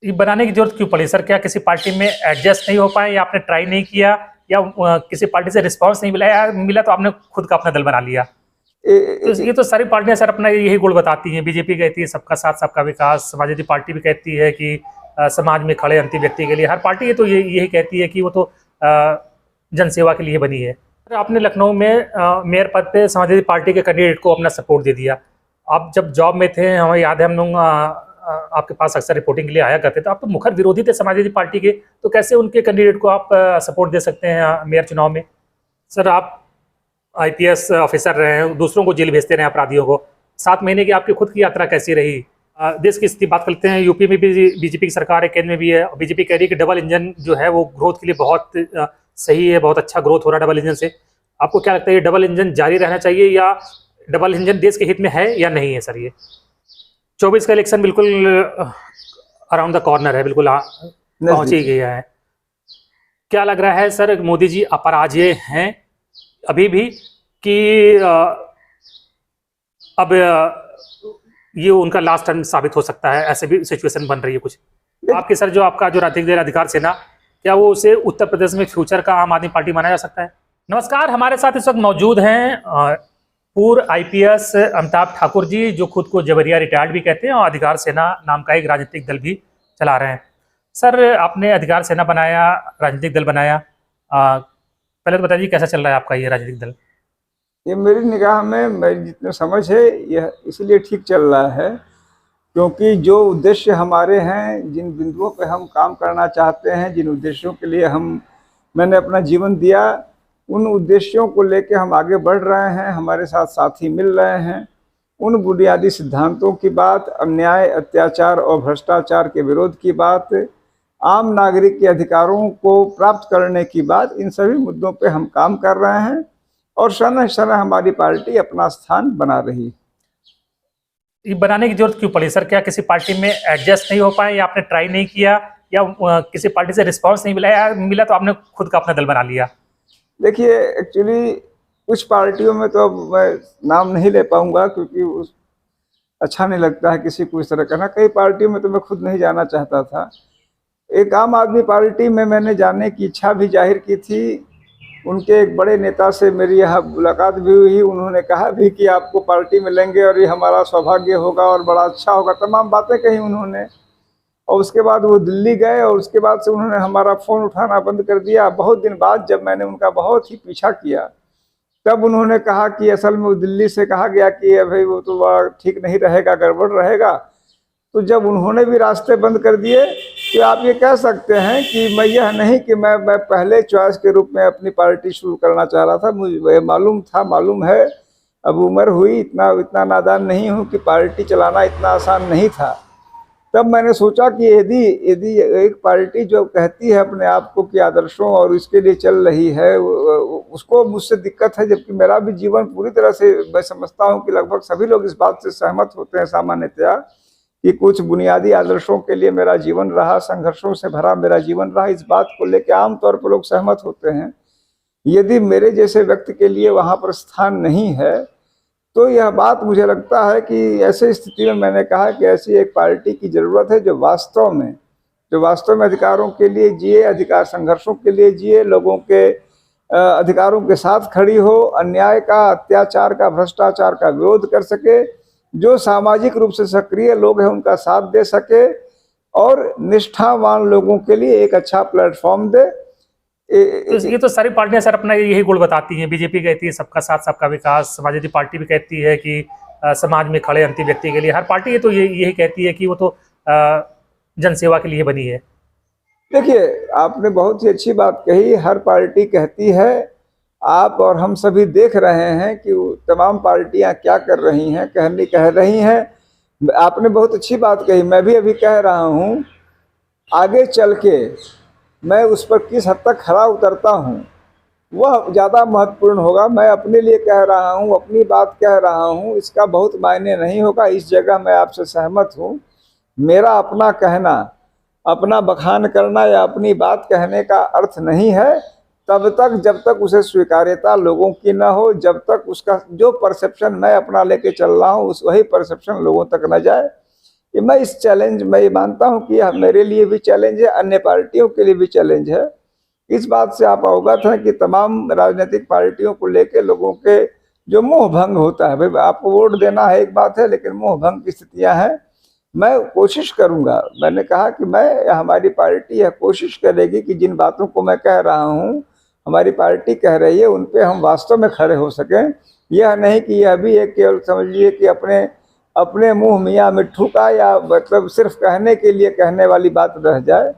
ये बनाने की जरूरत क्यों पड़ी सर? क्या किसी पार्टी में एडजस्ट नहीं हो पाए या आपने ट्राई नहीं किया या किसी पार्टी से रिस्पांस नहीं मिला या मिला तो आपने खुद का अपना दल बना लिया? ए, तो ए, ये तो सारी पार्टियां सर अपना यही गुण बताती हैं। बीजेपी कहती है सबका साथ सबका विकास, समाजवादी पार्टी भी कहती है कि समाज में खड़े अंतिम व्यक्ति के लिए। हर पार्टी ये तो यही कहती है कि वो तो जनसेवा के लिए बनी है। अरे आपने लखनऊ में मेयर पद पे समाजवादी पार्टी के कैंडिडेट को अपना सपोर्ट दे दिया। आप जब जॉब में थे, हमें याद है, हम लोग आपके पास अक्सर रिपोर्टिंग के लिए आया करते थे। आप तो मुखर विरोधी थे समाजवादी पार्टी के, तो कैसे उनके कैंडिडेट को आप सपोर्ट दे सकते हैं मेयर चुनाव में? सर आप आईपीएस ऑफिसर रहे हैं, दूसरों को जेल भेजते रहे अपराधियों को। 7 महीने की आपकी खुद की यात्रा कैसी रही? देश की स्थिति बात करते हैं। यूपी में भी बीजेपी की सरकार है, केंद्र में भी है। बीजेपी कह रही है कि डबल इंजन जो है वो ग्रोथ के लिए बहुत सही है, बहुत अच्छा ग्रोथ हो रहा है डबल इंजन से। आपको क्या लगता है, ये डबल इंजन जारी रहना चाहिए या डबल इंजन देश के हित में है या नहीं है? सर ये 24 का इलेक्शन बिल्कुल अराउंड द कॉर्नर है, बिल्कुल पहुंच ही गया है। क्या लग रहा है सर, मोदी जी अपराजेय हैं अभी भी कि अब ये उनका लास्ट टर्म साबित हो सकता है? ऐसे भी सिचुएशन बन रही है कुछ आपके सर? जो आपका जो राजनीतिक दल अधिकार सेना, क्या वो उसे उत्तर प्रदेश में फ्यूचर का आम आदमी पार्टी माना जा सकता है? नमस्कार, हमारे साथ इस वक्त मौजूद हैं पूर्व आईपीएस अमिताभ ठाकुर जी, जो खुद को जबरिया रिटायर्ड भी कहते हैं और अधिकार सेना नाम का एक राजनीतिक दल भी चला रहे हैं। सर आपने अधिकार सेना बनाया, राजनीतिक दल बनाया, पहले तो बताइए कैसा चल रहा है आपका ये राजनीतिक दल? ये मेरी निगाह में, मेरी जितनी समझ है, यह इसलिए ठीक चल रहा है क्योंकि जो उद्देश्य हमारे हैं, जिन बिंदुओं पे हम काम करना चाहते हैं, जिन उद्देश्यों के लिए मैंने अपना जीवन दिया, उन उद्देश्यों को लेकर हम आगे बढ़ रहे हैं। हमारे साथ साथी मिल रहे हैं। उन बुनियादी सिद्धांतों की बात, अन्याय, अत्याचार और भ्रष्टाचार के विरोध की बात, आम नागरिक के अधिकारों को प्राप्त करने की बात, इन सभी मुद्दों पे हम काम कर रहे हैं और समय समय हमारी पार्टी अपना स्थान बना रही है। ये बनाने की जरूरत क्यों पड़ी सर? क्या किसी पार्टी में एडजस्ट नहीं हो पाए या आपने ट्राई नहीं किया या किसी पार्टी से रिस्पांस नहीं मिला या मिला तो आपने खुद का अपना दल बना लिया? देखिए, एक्चुअली कुछ पार्टियों में तो अब मैं नाम नहीं ले पाऊंगा क्योंकि अच्छा नहीं लगता है किसी को इस तरह करना। कई पार्टियों में तो मैं खुद नहीं जाना चाहता था। एक आम आदमी पार्टी में मैंने जाने की इच्छा भी जाहिर की थी। उनके एक बड़े नेता से मेरी यहाँ मुलाकात भी हुई। उन्होंने कहा भी कि आपको पार्टी में लेंगे और ये हमारा सौभाग्य होगा और बड़ा अच्छा होगा, तमाम बातें कही उन्होंने। और उसके बाद वो दिल्ली गए और उसके बाद से उन्होंने हमारा फ़ोन उठाना बंद कर दिया। बहुत दिन बाद जब मैंने उनका बहुत ही पीछा किया, तब उन्होंने कहा कि असल में वो दिल्ली से कहा गया कि भाई वो तो ठीक नहीं रहेगा, गड़बड़ रहेगा। तो जब उन्होंने भी रास्ते बंद कर दिए, तो आप ये कह सकते हैं कि मैं यह नहीं कि मैं पहले चॉइस के रूप में अपनी पार्टी शुरू करना चाह रहा था। मुझे मालूम था, मालूम है, अब उम्र हुई, इतना नादान नहीं हूँ कि पार्टी चलाना इतना आसान नहीं था। तब मैंने सोचा कि यदि एक पार्टी जो कहती है अपने आप को कि आदर्शों और इसके लिए चल रही है, उसको मुझसे दिक्कत है, जबकि मेरा भी जीवन पूरी तरह से, मैं समझता हूँ कि लगभग सभी लोग इस बात से सहमत होते हैं सामान्यतया, कि कुछ बुनियादी आदर्शों के लिए मेरा जीवन रहा, संघर्षों से भरा मेरा जीवन रहा। इस बात को लेकर आमतौर पर लोग सहमत होते हैं। यदि मेरे जैसे व्यक्ति के लिए वहाँ पर स्थान नहीं है, तो यह बात मुझे लगता है कि ऐसे स्थिति में मैंने कहा कि ऐसी एक पार्टी की ज़रूरत है जो वास्तव में अधिकारों के लिए जिए, अधिकार संघर्षों के लिए जिए, लोगों के अधिकारों के साथ खड़ी हो, अन्याय का, अत्याचार का, भ्रष्टाचार का विरोध कर सके, जो सामाजिक रूप से सक्रिय लोग हैं उनका साथ दे सके और निष्ठावान लोगों के लिए एक अच्छा प्लेटफॉर्म दे। तो ये तो सारी पार्टियां सर अपना यही गुण बताती हैं। बीजेपी कहती है सबका साथ सबका विकास, समाजवादी पार्टी भी कहती है कि समाज में खड़े अंतिम व्यक्ति के लिए। हर पार्टी ये तो यही कहती है कि वो तो जनसेवा के लिए बनी है। देखिए, आपने बहुत ही अच्छी बात कही, हर पार्टी कहती है। आप और हम सभी देख रहे हैं कि तमाम पार्टियां क्या कर रही हैं, कह रही हैं। आपने बहुत अच्छी बात कही, मैं भी अभी कह रहा हूं। आगे चल के मैं उस पर किस हद तक खरा उतरता हूं, वह ज़्यादा महत्वपूर्ण होगा। मैं अपने लिए कह रहा हूं, अपनी बात कह रहा हूं, इसका बहुत मायने नहीं होगा। इस जगह मैं आपसे सहमत हूं। मेरा अपना कहना, अपना बखान करना या अपनी बात कहने का अर्थ नहीं है तब तक जब तक उसे स्वीकार्यता लोगों की न हो, जब तक उसका जो परसेप्शन मैं अपना लेके चल रहा हूँ वही परसेप्शन लोगों तक न जाए। कि मैं इस चैलेंज में ये मानता हूं कि यह मेरे लिए भी चैलेंज है, अन्य पार्टियों के लिए भी चैलेंज है। इस बात से आप अवगत हैं कि तमाम राजनीतिक पार्टियों को लेकर लोगों के जो मोह भंग होता है, भाई आपको वोट देना है एक बात है, लेकिन मोह भंग की स्थितियां हैं। मैं कोशिश करूंगा, मैंने कहा कि मैं, हमारी पार्टी यह कोशिश करेगी कि जिन बातों को मैं कह रहा हूं, हमारी पार्टी कह रही है, उन पे हम वास्तव में खड़े हो सकें। यह नहीं कि यह भी एक केवल समझिए कि अपने अपने मुंह मियाँ मिट्ठू का, या मतलब सिर्फ कहने के लिए कहने वाली बात रह जाए।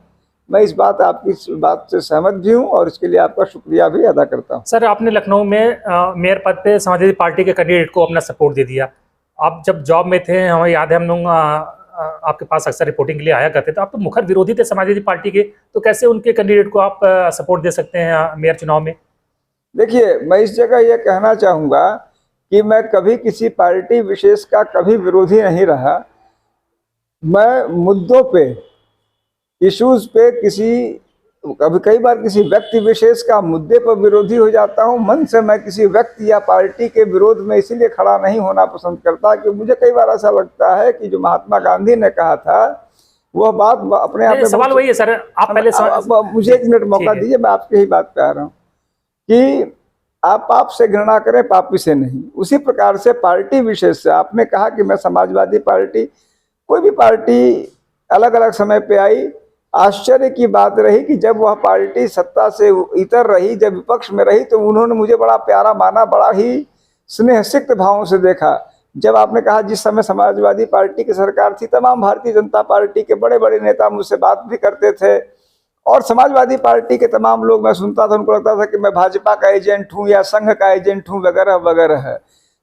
मैं इस बात से सहमत भी हूँ और इसके लिए आपका शुक्रिया भी अदा करता हूँ। सर, आपने लखनऊ में मेयर पद पे समाजवादी पार्टी के कैंडिडेट को अपना सपोर्ट दे दिया। आप जब जॉब में थे, हमें याद है, हम लोग आपके पास अक्सर रिपोर्टिंग के लिए आया करते थे। आप तो मुखर विरोधी थे समाजवादी पार्टी के, तो कैसे उनके कैंडिडेट को आप सपोर्ट दे सकते हैं मेयर चुनाव में? देखिए, मैं इस जगह ये कहना चाहूँगा कि मैं कभी किसी पार्टी विशेष का कभी विरोधी नहीं रहा। मैं मुद्दों पे, इश्यूज पे कई बार किसी व्यक्ति विशेष का मुद्दे पर विरोधी हो जाता हूं। मन से मैं किसी व्यक्ति या पार्टी के विरोध में इसीलिए खड़ा नहीं होना पसंद करता कि मुझे कई बार ऐसा लगता है कि जो महात्मा गांधी ने कहा था वह बात अपने आप में। सवाल वही है सर, आप पहले मुझे 1 मिनट मौका दीजिए, मैं आपकी ही बात पे आ रहा हूँ कि आप पाप से घृणा करें, पापी से नहीं। उसी प्रकार से पार्टी विशेष से आपने कहा कि मैं समाजवादी पार्टी, कोई भी पार्टी अलग अलग समय पे आई, आश्चर्य की बात रही कि जब वह पार्टी सत्ता से इतर रही, जब विपक्ष में रही, तो उन्होंने मुझे बड़ा प्यारा माना, बड़ा ही स्नेह सिक्त भावों से देखा। जब आपने कहा जिस समय समाजवादी पार्टी की सरकार थी, तमाम भारतीय जनता पार्टी के बड़े बड़े नेता मुझसे बात भी करते थे, और समाजवादी पार्टी के तमाम लोग, मैं सुनता था, उनको लगता था कि मैं भाजपा का एजेंट हूँ या संघ का एजेंट हूँ वगैरह वगैरह है।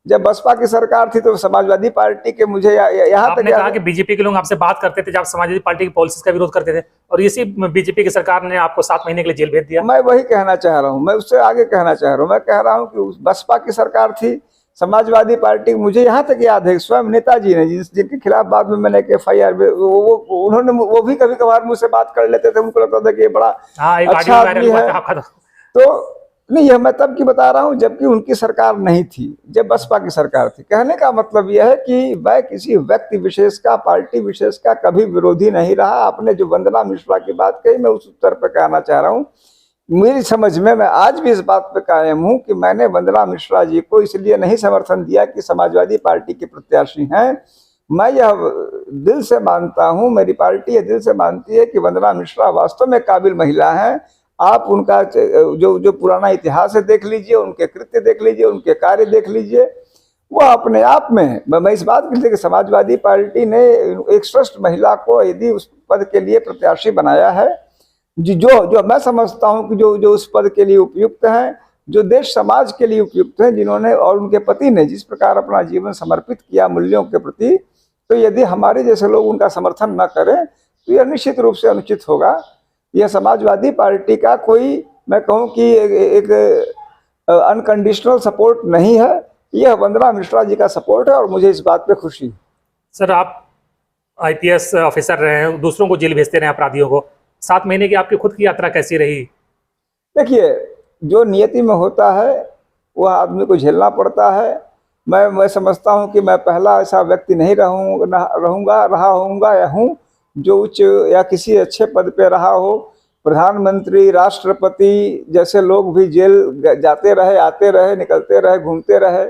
जब बसपा की सरकार थी तो समाजवादी पार्टी के मुझे यहाँ तक कहा कि बीजेपी के लोग आपसे बात करते थे जब समाजवादी पार्टी की पॉलिसीज का विरोध करते थे, और इसी बीजेपी की सरकार ने आपको 7 महीने के लिए जेल भेज दिया। मैं वही कहना चाह रहा हूँ, मैं उससे आगे कहना चाह रहा हूँ। मैं कह रहा हूँ कि बसपा की सरकार थी, समाजवादी पार्टी, मुझे यहाँ तक याद है स्वयं नेताजी ने, जिनके खिलाफ बाद में मैंने एक FIR, उन्होंने, वो भी कभी कभार मुझसे बात कर लेते थे। उनको लगता था कि ये बड़ा अच्छा आदमी है। तो नहीं, यह मैं तब की बता रहा हूं जबकि उनकी सरकार नहीं थी, जब बसपा की सरकार थी। कहने का मतलब यह है कि मैं किसी व्यक्ति विशेष का, पार्टी विशेष का कभी विरोधी नहीं रहा। आपने जो वंदना मिश्रा की बात कही, मैं उस उत्तर पर कहना चाह रहा हूं, मेरी समझ में, मैं आज भी इस बात पर कायम हूं कि मैंने वंदना मिश्रा जी को इसलिए नहीं समर्थन दिया कि समाजवादी पार्टी के प्रत्याशी हैं। मैं यह दिल से मानता हूं, मेरी पार्टी यह दिल से मानती है कि वंदना मिश्रा वास्तव में काबिल महिला हैं। आप उनका जो पुराना इतिहास है देख लीजिए, उनके कृत्य देख लीजिए, उनके कार्य देख लीजिए, वह अपने आप में, मैं इस बात के लिए कि समाजवादी पार्टी ने एक श्रेष्ठ महिला को यदि उस पद के लिए प्रत्याशी बनाया है, जो मैं समझता हूं कि जो उस पद के लिए उपयुक्त हैं, जो देश समाज के लिए उपयुक्त हैं, जिन्होंने और उनके पति ने जिस प्रकार अपना जीवन समर्पित किया मूल्यों के प्रति, तो यदि हमारे जैसे लोग उनका समर्थन न करें तो यह निश्चित रूप से अनुचित होगा। यह समाजवादी पार्टी का कोई, मैं कहूं कि एक अनकंडीशनल सपोर्ट नहीं है, यह वंदना मिश्रा जी का सपोर्ट है, और मुझे इस बात पे खुशी है। सर, आप IPS ऑफिसर रहे हैं, दूसरों को जेल भेजते रहे अपराधियों को, 7 महीने की आपकी खुद की यात्रा कैसी रही? देखिए, जो नियति में होता है वह आदमी को झेलना पड़ता है। मैं समझता हूं कि मैं पहला ऐसा व्यक्ति नहीं रहा होऊंगा या हूं जो उच्च या किसी अच्छे पद पे रहा हो। प्रधानमंत्री, राष्ट्रपति जैसे लोग भी जेल जाते रहे, आते रहे, निकलते रहे, घूमते रहे।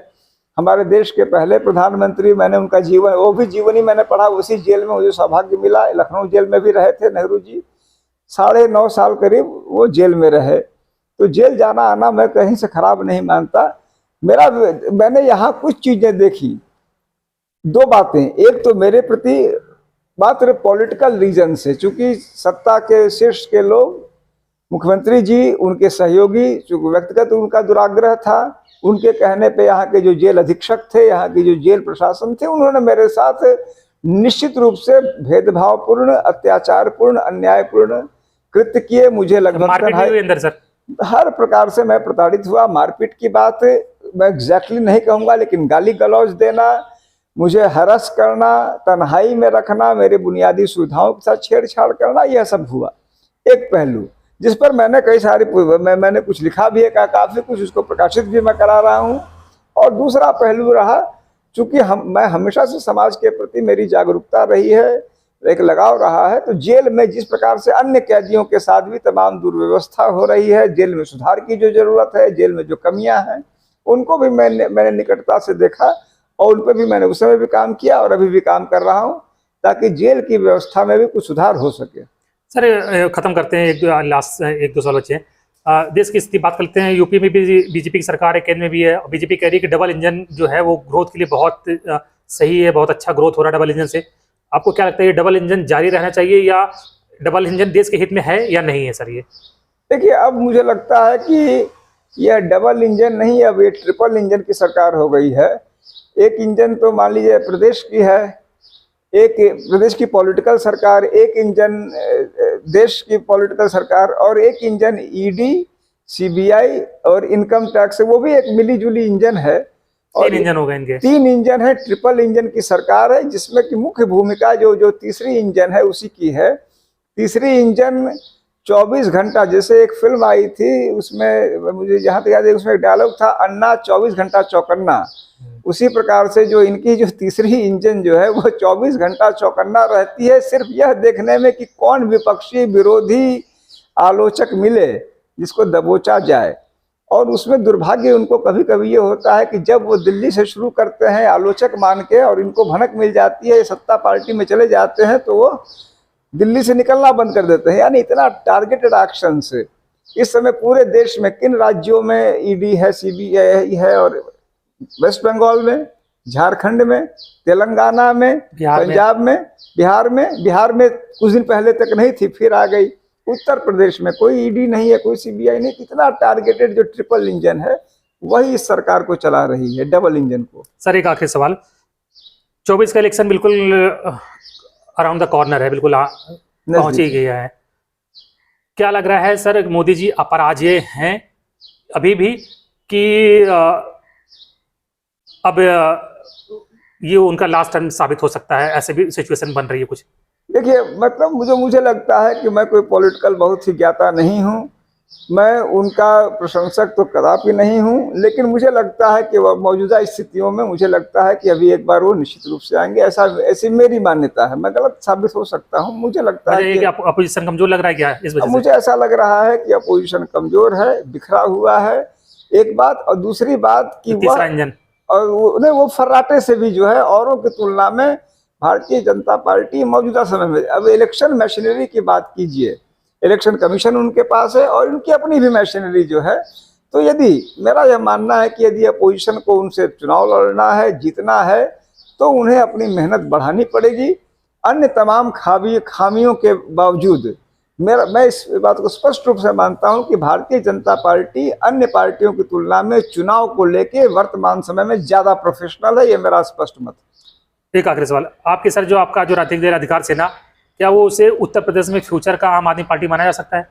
हमारे देश के पहले प्रधानमंत्री, मैंने उनका जीवन, वो भी जीवनी मैंने पढ़ा, उसी जेल में मुझे सौभाग्य मिला। लखनऊ जेल में भी रहे थे नेहरू जी, 9.5 साल करीब वो जेल में रहे। तो जेल जाना आना मैं कहीं से खराब नहीं मानता। मैंने यहाँ कुछ चीजें देखी, 2 बातें। एक तो मेरे प्रति मात्र पॉलिटिकल रीजन से, चूंकि सत्ता के शीर्ष के लोग, मुख्यमंत्री जी, उनके सहयोगी, चूंकि व्यक्तिगत उनका दुराग्रह था, उनके कहने पे यहाँ के जो जेल अधीक्षक थे, यहाँ की जो जेल प्रशासन थे, उन्होंने मेरे साथ निश्चित रूप से भेदभावपूर्ण, अत्याचारपूर्ण, अन्यायपूर्ण कृत्य किए। मुझे लगभग हर प्रकार से मैं प्रताड़ित हुआ। मारपीट की बात मैं एग्जैक्टली नहीं कहूँगा, लेकिन गाली गलौज देना, मुझे हरस करना, तन्हाई में रखना, मेरे बुनियादी सुविधाओं के साथ छेड़छाड़ करना, यह सब हुआ। एक पहलू जिस पर मैंने कई सारी मैंने कुछ लिखा भी है, काफ़ी कुछ उसको प्रकाशित भी मैं करा रहा हूँ। और दूसरा पहलू रहा चूंकि मैं हमेशा से समाज के प्रति मेरी जागरूकता रही है, एक लगाव रहा है, तो जेल में जिस प्रकार से अन्य कैदियों के साथ भी तमाम दुर्व्यवस्था हो रही है, जेल में सुधार की जो जरूरत है, जेल में जो कमियां हैं, उनको भी मैंने निकटता से देखा और उन पर भी मैंने उस समय भी काम किया और अभी भी काम कर रहा हूं, ताकि जेल की व्यवस्था में भी कुछ सुधार हो सके। सर खत्म करते हैं, एक दो साल बचे हैं। देश की स्थिति बात करते हैं। यूपी में भी बीजेपी की सरकार है, केंद्र में भी है। बीजेपी कह रही है कि डबल इंजन जो है वो ग्रोथ के लिए बहुत सही है, बहुत अच्छा ग्रोथ हो रहा है डबल इंजन से। आपको क्या लगता है, ये डबल इंजन जारी रहना चाहिए या डबल इंजन देश के हित में है या नहीं है? सर ये देखिए, अब मुझे लगता है कि यह डबल इंजन नहीं, अब ये ट्रिपल इंजन की सरकार हो गई है। एक इंजन तो मान लीजिए प्रदेश की है, एक प्रदेश की पॉलिटिकल सरकार, एक इंजन देश की पॉलिटिकल सरकार, और एक इंजन ईडी, सीबीआई और इनकम टैक्स, वो भी एक मिलीजुली इंजन है। और 3 इंजन हो गए इनके। 3 इंजन है, ट्रिपल इंजन की सरकार है, जिसमें कि मुख्य भूमिका जो तीसरी इंजन है उसी की है। तीसरी इंजन 24 घंटा, जैसे एक फिल्म आई थी, उसमें मुझे जहाँ तक याद है उसमें एक डायलॉग था, अन्ना 24 घंटा चौकन्ना। उसी प्रकार से जो इनकी जो तीसरी इंजन जो है वो 24 घंटा चौकन्ना रहती है, सिर्फ यह देखने में कि कौन विपक्षी विरोधी आलोचक मिले जिसको दबोचा जाए। और उसमें दुर्भाग्य उनको कभी कभी ये होता है कि जब वो दिल्ली से शुरू करते हैं आलोचक मान के और इनको भनक मिल जाती है, सत्ता पार्टी में चले जाते हैं, तो वो दिल्ली से निकलना बंद कर देते हैं। यानी इतना टारगेटेड एक्शन से इस समय पूरे देश में किन राज्यों में ईडी है, सीबीआई है, और वेस्ट बंगाल में, झारखंड में, तेलंगाना में, पंजाब में, बिहार में कुछ दिन पहले तक नहीं थी, फिर आ गई। उत्तर प्रदेश में कोई ईडी नहीं है, कोई सीबीआई नहीं। इतना टारगेटेड जो ट्रिपल इंजन है वही इस सरकार को चला रही है, डबल इंजन को। सर एक आखिरी सवाल, 24 का इलेक्शन बिल्कुल अराउंड द कॉर्नर है, बिल्कुल पहुंच ही गया है। क्या लग रहा है सर, मोदी जी अपराजेय हैं अभी भी कि अब ये उनका लास्ट टर्म साबित हो सकता है? ऐसे भी सिचुएशन बन रही है कुछ? देखिए, मतलब मुझे लगता है कि मैं कोई पॉलिटिकल बहुत ही ज्ञाता नहीं हूँ, मैं उनका प्रशंसक तो कदापि नहीं हूँ, लेकिन मुझे लगता है कि मौजूदा स्थितियों में मुझे लगता है कि अभी एक बार वो निश्चित रूप से आएंगे, ऐसी मेरी मान्यता है। मैं गलत साबित हो सकता हूँ, मुझे लगता है कि अपोजिशन कमजोर लग रहा है क्या इस वजह से? मुझे ऐसा लग रहा है कि अपोजिशन कमजोर है, बिखरा हुआ है, एक बात। और दूसरी बात कि तीसरा इंजन और वो फर्राटे से भी जो है औरों की तुलना में भारतीय जनता पार्टी मौजूदा समय में, अब इलेक्शन मशीनरी की बात कीजिए, इलेक्शन कमीशन उनके पास है और उनकी अपनी भी मशीनरी जो है। तो यदि मेरा यह मानना है कि यदि अपोजिशन को उनसे चुनाव लड़ना है, जीतना है, तो उन्हें अपनी मेहनत बढ़ानी पड़ेगी। अन्य तमाम खामियों के बावजूद मैं इस बात को स्पष्ट रूप से मानता हूं कि भारतीय जनता पार्टी अन्य पार्टियों की तुलना में चुनाव को लेकर वर्तमान समय में ज्यादा प्रोफेशनल है, ये मेरा स्पष्ट मत है। एक आखिरी सवाल आपके सर, जो आपका जो राजनीतिक दल अधिकार सेना, क्या वो उसे उत्तर प्रदेश में फ्यूचर का आम आदमी पार्टी माना जा सकता है?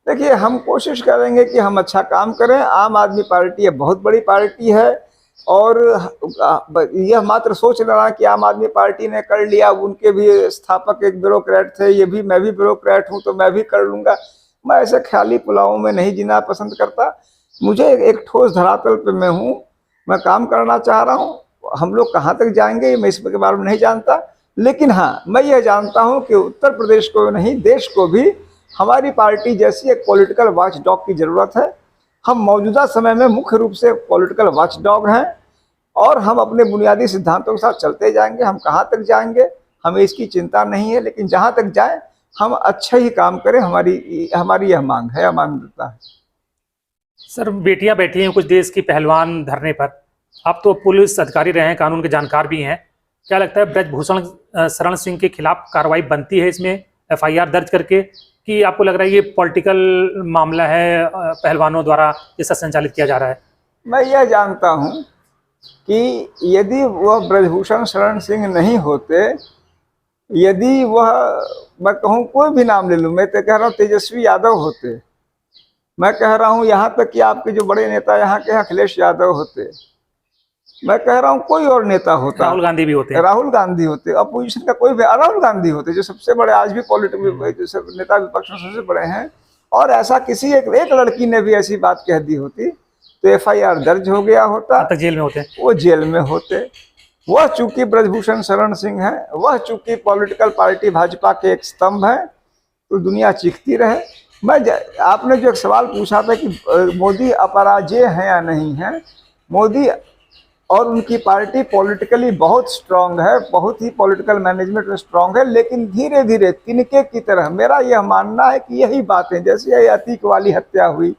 देखिए, हम कोशिश करेंगे कि हम अच्छा काम करें। आम आदमी पार्टी ये बहुत बड़ी पार्टी है और यह मात्र सोच लेना कि आम आदमी पार्टी ने कर लिया, उनके भी स्थापक एक ब्यूरोक्रेट थे, मैं भी ब्यूरोक्रेट हूं तो मैं भी कर लूंगा। मैं ऐसे ख्याली पुलावों में नहीं जीना पसंद करता। मुझे एक ठोस धरातल पे मैं हूं, मैं काम करना चाह रहा हूं। हम लोग कहाँ तक जाएंगे मैं इसके बारे में नहीं जानता, लेकिन हाँ, मैं यह जानता हूं कि उत्तर प्रदेश को नहीं, देश को भी हमारी पार्टी जैसी एक पॉलिटिकल वॉचडॉग की जरूरत है। हम मौजूदा समय में मुख्य रूप से पॉलिटिकल वॉचडॉग हैं और हम अपने बुनियादी सिद्धांतों के साथ चलते जाएंगे। हम कहाँ तक जाएंगे हमें इसकी चिंता नहीं है, लेकिन जहाँ तक जाए हम अच्छा ही काम करें, हमारी यह मांग है, मान्यता है। सर बेटियां बैठी हैं कुछ देश की पहलवान धरने पर, आप तो पुलिस अधिकारी रहे हैं, कानून के जानकार भी हैं, क्या लगता है ब्रजभूषण शरण सिंह के खिलाफ कार्रवाई बनती है इसमें FIR दर्ज करके, कि आपको लग रहा है ये पॉलिटिकल मामला है, पहलवानों द्वारा इसका संचालित किया जा रहा है? मैं यह जानता हूं कि यदि वह ब्रजभूषण शरण सिंह नहीं होते, यदि वह, मैं कहूँ कोई भी नाम ले लूँ, मैं तो कह रहा हूँ तेजस्वी यादव होते, मैं कह रहा हूँ यहाँ तक कि आपके जो बड़े नेता यहाँ के अखिलेश यादव होते, मैं कह रहा हूँ कोई और नेता होता, राहुल गांधी भी होते हैं, राहुल गांधी होते, अपोजिशन का कोई भी, राहुल गांधी होते जो सबसे बड़े आज भी पॉलिटिकल नेता विपक्ष में सबसे बड़े हैं, और ऐसा किसी एक लड़की ने भी ऐसी बात कह दी होती तो FIR दर्ज हो गया होता, अब तक जेल में होते हैं। वो जेल में होते। वह चूंकि ब्रजभूषण शरण सिंह है, वह चूंकि पॉलिटिकल पार्टी भाजपा के एक स्तंभ है, तो दुनिया चीखती रहे। आपने जो एक सवाल पूछा था कि मोदी अपराजेय है या नहीं है, मोदी और उनकी पार्टी पॉलिटिकली बहुत स्ट्रांग है, बहुत ही पॉलिटिकल मैनेजमेंट में स्ट्रांग है, लेकिन धीरे धीरे तिनके की तरह मेरा यह मानना है कि यही बातें, जैसे ये अतीक वाली हत्या हुई,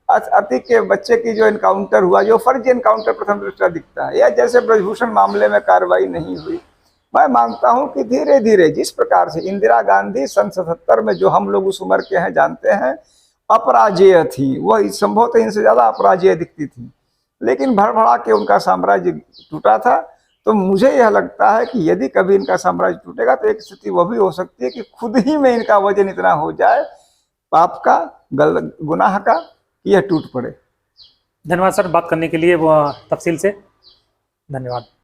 अतीक के बच्चे की जो इनकाउंटर हुआ, जो फर्जी इनकाउंटर प्रथम दृष्टया दिखता है, या जैसे ब्रजभूषण मामले में कार्रवाई नहीं हुई, मैं मानता हूं कि धीरे धीरे जिस प्रकार से इंदिरा गांधी सन 77 में, जो हम लोग उस उम्र के हैं जानते हैं, अपराजेय थी, वह संभवतः इनसे ज्यादा अपराजेय दिखती थी, लेकिन भड़बड़ा के उनका साम्राज्य टूटा था। तो मुझे यह लगता है कि यदि कभी इनका साम्राज्य टूटेगा तो एक स्थिति वह भी हो सकती है कि खुद ही में इनका वजन इतना हो जाए पाप का, गुनाह का, कि यह टूट पड़े। धन्यवाद सर, बात करने के लिए वो तफसील से। धन्यवाद।